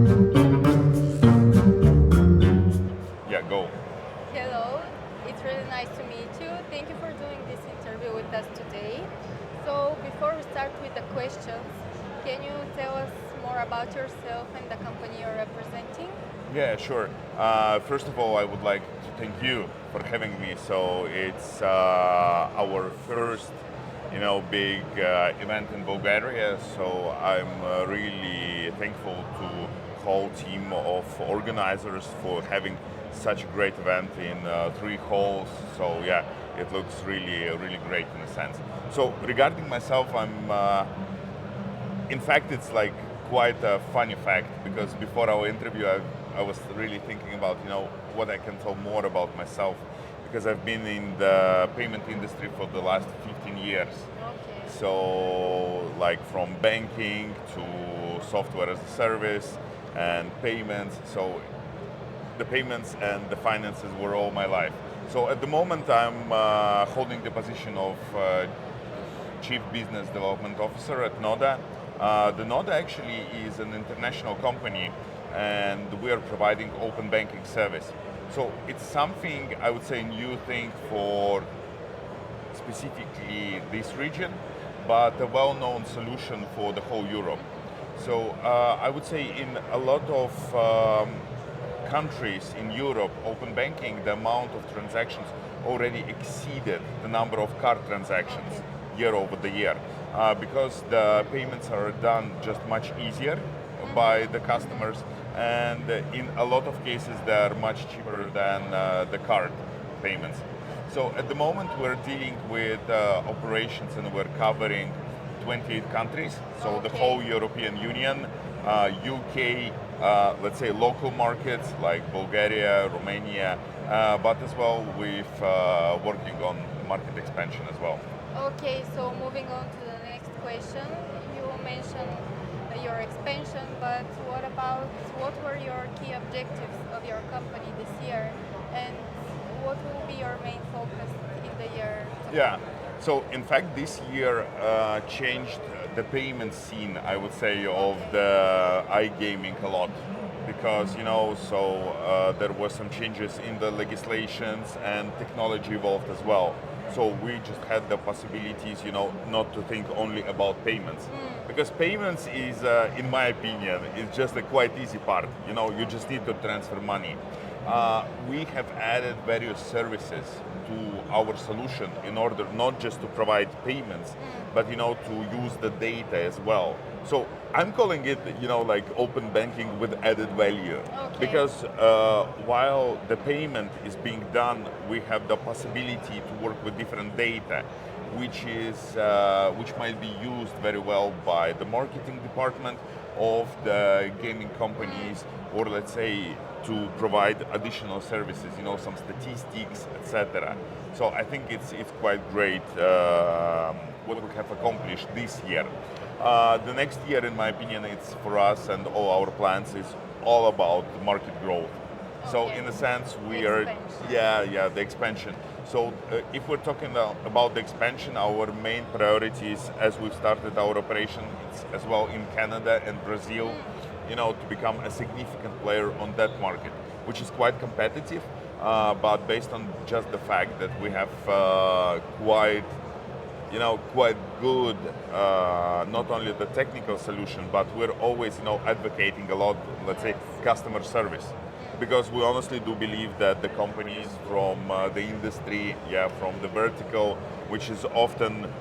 Yeah, go. Hello, it's really nice to meet you. Thank you for doing this interview with us today. So, before we start with the questions, can you tell us more about yourself and the company you're representing? Yeah, sure. First of all, I would like to thank you for having me. So it's our first, big event in Bulgaria. So I'm really thankful to whole team of organizers for having such a great event in three halls. So yeah, it looks really great in a sense. So regarding myself, in fact, it's like quite a funny fact because before our interview, I was really thinking about what I can tell more about myself because I've been in the payment industry for the last 15 years. Okay. So like from banking to software as a service and payments. So the payments and the finances were all my life. So at the moment, I'm holding the position of Chief Business Development Officer at Noda. The Noda actually is an international company and we are providing open banking service. So it's something, I would say, new thing for specifically this region, but a well-known solution for the whole Europe. So I would say in a lot of countries in Europe, open banking, the amount of transactions already exceeded the number of card transactions year over the year because the payments are done just much easier by the customers, and in a lot of cases they are much cheaper than the card payments. So at the moment we're dealing with operations and we're covering 28 countries, so the whole European Union, UK, let's say local markets like Bulgaria, Romania, but as well with working on market expansion as well. Okay, so moving on to the next question. You mentioned your expansion, but what were your key objectives of your company this year, and what will be your main focus in the year to Yeah. come? So in fact, this year changed the payment scene, I would say, of the iGaming a lot because there were some changes in the legislations and technology evolved as well. So we just had the possibilities, not to think only about payments because payments is, in my opinion, is just a quite easy part. You just need to transfer money. We have added various services to our solution in order not just to provide payments, but to use the data as well. So I'm calling it, like open banking with added value, because while the payment is being done, we have the possibility to work with different data, which might be used very well by the marketing department of the gaming companies, or let's say to provide additional services, some statistics, etc. So I think it's quite great what we have accomplished this year. The next year, in my opinion, it's for us and all our plans is all about market growth. So in a sense, we are, the expansion. So if we're talking about the expansion, our main priorities as we've started our operation as well in Canada and Brazil, to become a significant player on that market, which is quite competitive, but based on just the fact that we have quite good, not only the technical solution, but we're always, advocating a lot, let's say, customer service. Because we honestly do believe that the companies from the industry, from the vertical, which is often,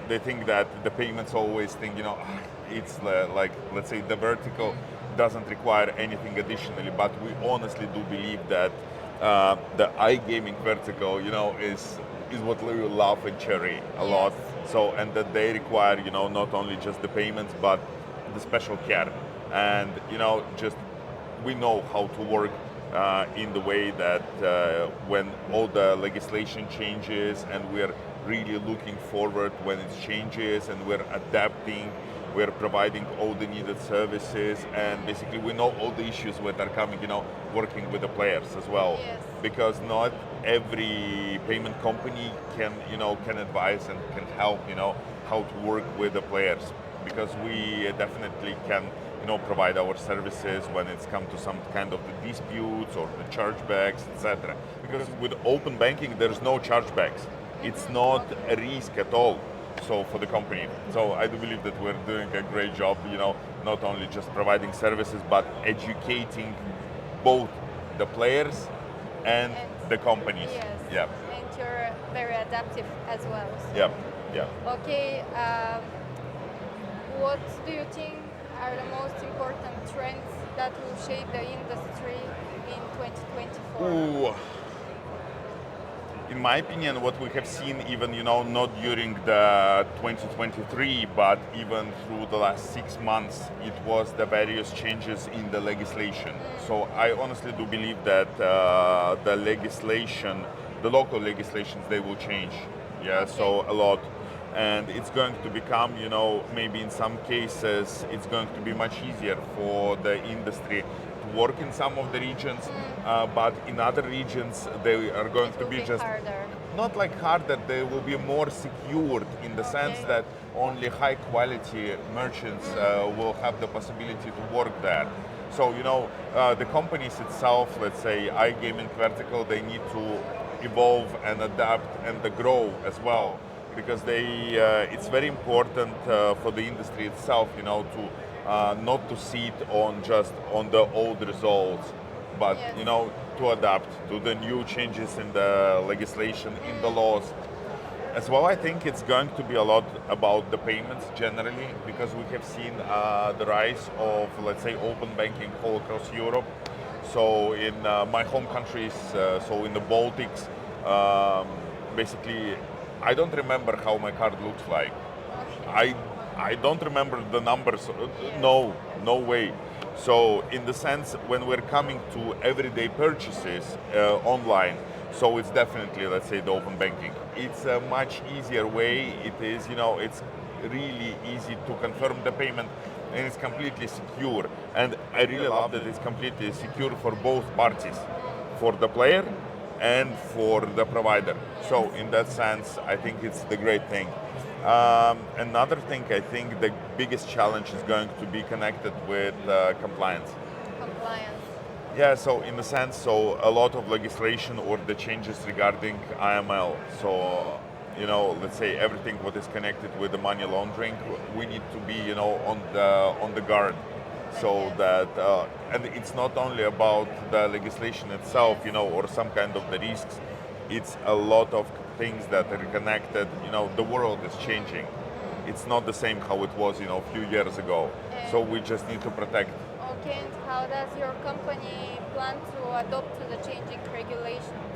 they think that the payments always think, it's like, let's say, the vertical doesn't require anything additionally, but we honestly do believe that the iGaming vertical, is what we love and cherry a lot. So, and that they require, not only just the payments, but the special care. And, just we know how to work in the way that when all the legislation changes and we're really looking forward when it changes and we're adapting, we're providing all the needed services, and basically we know all the issues that are coming, working with the players as well. Because not every payment company can advise and can help, how to work with the players. Because we definitely can provide our services when it's come to some kind of the disputes or the chargebacks, etc. Because with open banking, there's no chargebacks. It's not a risk at all. So for the company, so I do believe that we're doing a great job. Not only just providing services, but educating both the players and the companies. Yes. Yeah. And you're very adaptive as well. So. Yeah. Yeah. Okay. What do you think are the most important trends that will shape the industry in 2024? Ooh. In my opinion, what we have seen, even not during the 2023, but even through the last 6 months, it was the various changes in the legislation. So I honestly do believe that the legislation, the local legislations, they will change. Yeah, Okay. so a lot. And it's going to become, maybe in some cases, it's going to be much easier for the industry to work in some of the regions, but in other regions, they are going It to will be be just harder. not like harder, they will be more secured in the sense Okay. that only high quality merchants will have the possibility to work there. So, the companies itself, let's say iGaming vertical, they need to evolve and adapt and grow as well, because it's very important for the industry itself, to not to sit on the old results, but Yes. to adapt to the new changes in the legislation, in the laws. As well, I think it's going to be a lot about the payments generally, because we have seen the rise of, let's say, open banking all across Europe. So in my home countries, so in the Baltics, basically, I don't remember how my card looks like. Okay. I don't remember the numbers. No way. So in the sense, when we're coming to everyday purchases online, so it's definitely, let's say, the open banking. It's a much easier way. It is, it's really easy to confirm the payment, and it's completely secure. And I really love that it's completely secure for both parties, for the player and for the provider. So in that sense, I think it's the great thing. Another thing, I think the biggest challenge is going to be connected with compliance. Compliance. Yeah, so in the sense, so a lot of legislation or the changes regarding AML. So, let's say everything what is connected with the money laundering, we need to be, on the guard. So that, and it's not only about the legislation itself, or some kind of the risks. It's a lot of things that are connected. The world is changing. It's not the same how it was, a few years ago. So we just need to protect. Okay, and how does your company plan to adopt to the changing regulations?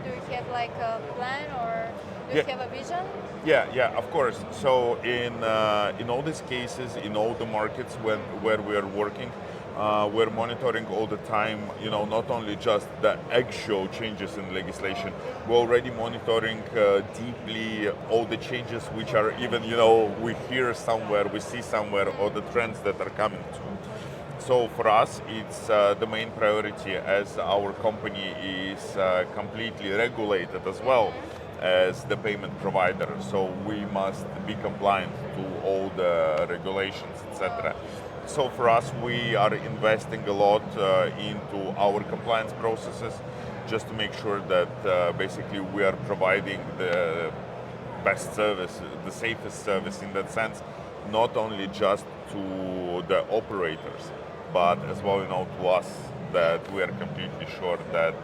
Do you have like a plan, or do you have a vision? Yeah, of course. So in all these cases, in all the markets where we are working, we're monitoring all the time. Not only just the actual changes in legislation, we're already monitoring deeply all the changes which are even we hear somewhere, we see somewhere, or the trends that are coming to. So for us, it's the main priority, as our company is completely regulated as well as the payment provider. So we must be compliant to all the regulations, etc. So for us, we are investing a lot into our compliance processes, just to make sure that basically we are providing the best service, the safest service in that sense, not only just to the operators, but as well, to us, that we are completely sure that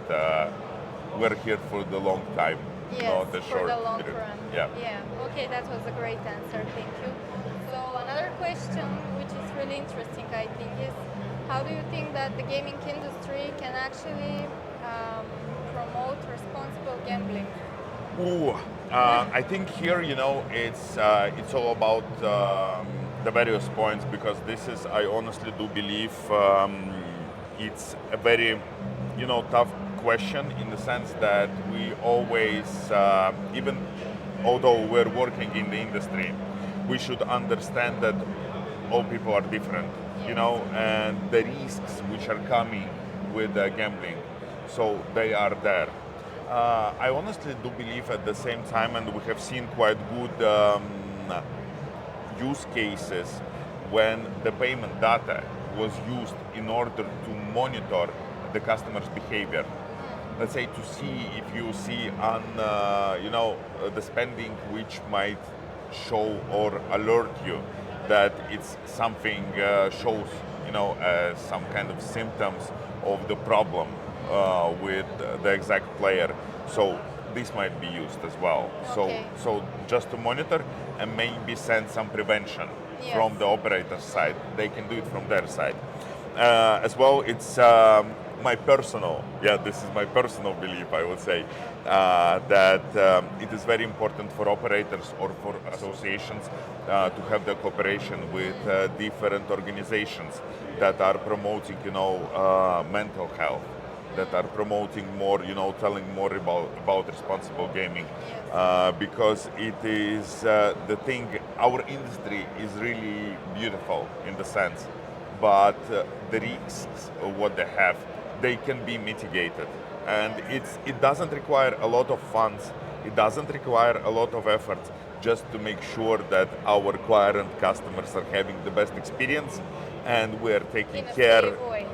we're here for the long time, Yes, not a for short the long period. run. Yeah. Okay, that was a great answer. Thank you. So another question, which is really interesting, I think, is how do you think that the gaming industry can actually promote responsible gambling? Ooh, I think here, it's all about the various points, because this is, I honestly do believe, it's a very, tough question, in the sense that we always, even although we're working in the industry, we should understand that all people are different, and the risks which are coming with gambling, so they are there. I honestly do believe at the same time, and we have seen quite good use cases when the payment data was used in order to monitor the customer's behavior. Let's say to see if you see on the spending which might show or alert you that it's something shows some kind of symptoms of the problem with the exact player. So this might be used as well. Okay. So just to monitor and maybe send some prevention Yes. from the operator's side. They can do it from their side. As well, it's this is my personal belief, I would say, that it is very important for operators or for associations to have the cooperation with different organizations that are promoting, mental health, that are promoting more, telling more about responsible gaming. Yes. Because it is the thing, our industry is really beautiful in the sense, but the risks, what they have, they can be mitigated. And it doesn't require a lot of funds, it doesn't require a lot of effort just to make sure that our client customers are having the best experience and we're taking In a care, safe way.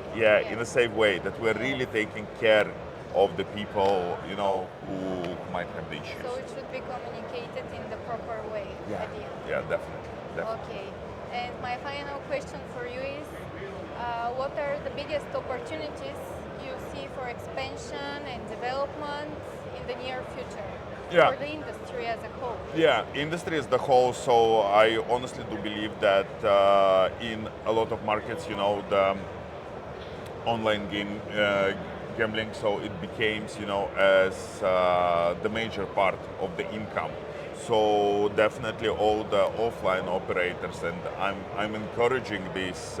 in a safe way, that we're really taking care of the people, who might have the issues. So it should be communicated in the proper way at the end. Yeah, definitely. Okay. And my final question for you is, what are the biggest opportunities you see for expansion and development in the near future Yeah. for the industry as a whole? Yeah, industry as the whole. So I honestly do believe that in a lot of markets, the online gambling, so it became, as the major part of the income. So definitely all the offline operators, and I'm encouraging this,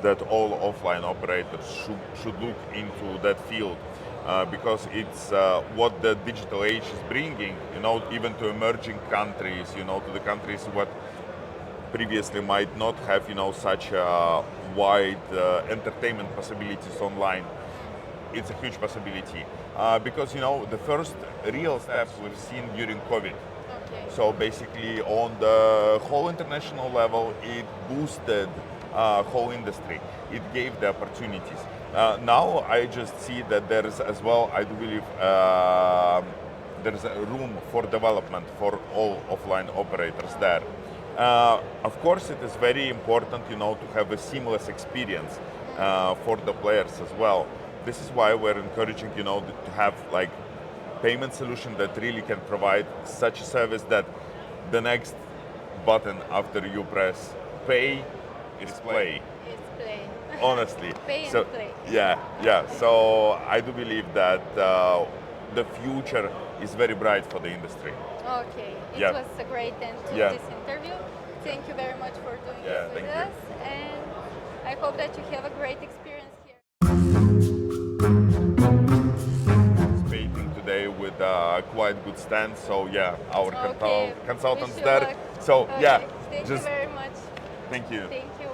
that all offline operators should look into that field. Because it's what the digital age is bringing, even to emerging countries, to the countries what previously might not have, such wide entertainment possibilities online. It's a huge possibility because, the first real steps we've seen during COVID. Okay. So basically, on the whole international level, it boosted whole industry. It gave the opportunities. Now I just see that there is as well, I do believe, there is a room for development for all offline operators there. Of course, it is very important, to have a seamless experience for the players as well. This is why we're encouraging, to have like payment solution that really can provide such a service that the next button after you press pay is play. It's play. Honestly. Pay and So play. yeah. So I do believe that the future is very bright for the industry. Okay. It Yeah. was a great end to Yeah. this interview. Thank you very much for doing Yeah, this with thank you. us, and I hope that you have a great experience here. Participating today with quite good stand. So yeah, our Okay. consultants Wish you there. luck. So Okay. yeah, Thank just you very much. thank you. Thank you.